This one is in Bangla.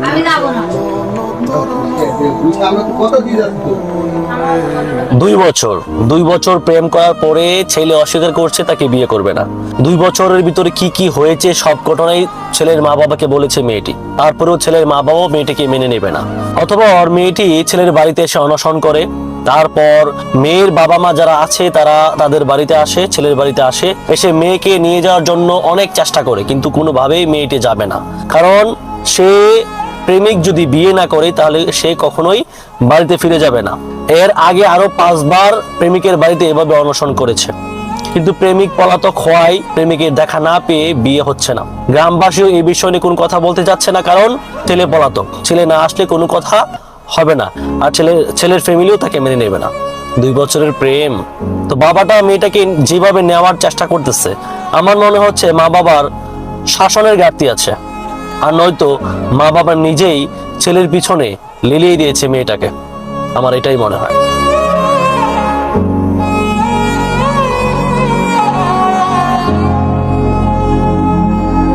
আমি যাবো না। 2 বছর প্রেম করার পরে ছেলে অস্বীকার করছে তাকে বিয়ে করবে না। 2 বছরের ভিতরে কি কি হয়েছে সব ঘটনাই ছেলের মা বাবাকে বলেছে মেয়েটি, তারপরেও ছেলের মা বাবাও মেয়েটিকে মেনে নেবে না। অথবা ওর মেয়েটি ছেলের বাড়িতে এসে অনশন করে, তারপর মেয়ের বাবা মা যারা আছে তারা তাদের বাড়িতে আসে, ছেলের বাড়িতে আসে, এসে মেয়েকে নিয়ে যাওয়ার জন্য অনেক চেষ্টা করে, কিন্তু কোনোভাবেই মেয়েটি যাবে না। কারণ সে প্রেমিক যদি বিয়ে না করে তাহলে সে কখনোই বাড়িতে ফিরে যাবে না। এর আগে আরো 5 বার প্রেমিকের বাড়িতে এভাবে অনশন করেছে, কিন্তু প্রেমিক পলাতক হওয়ায় প্রেমিকের দেখা না পেয়ে বিয়ে হচ্ছে না। গ্রামবাসীও এই বিষয় নিয়ে কোনো কথা বলতে যাচ্ছে না, কারণ ছেলে পলাতক, ছেলে না আসলে কোনো কথা হবে না, আর ছেলের ফ্যামিলিও তাকে মেনে নেবে না। 2 বছরের প্রেম, তো বাবাটা মেয়েটাকে যেভাবে নেওয়ার চেষ্টা করতেছে, আমার মনে হচ্ছে মা বাবার শাসনের ঘাটতি আছে, আর নয়তো মা বাবা নিজেই ছেলের পিছনে লেলিয়ে দিয়েছে মেয়েটাকে। আমার এটাই মনে হয়।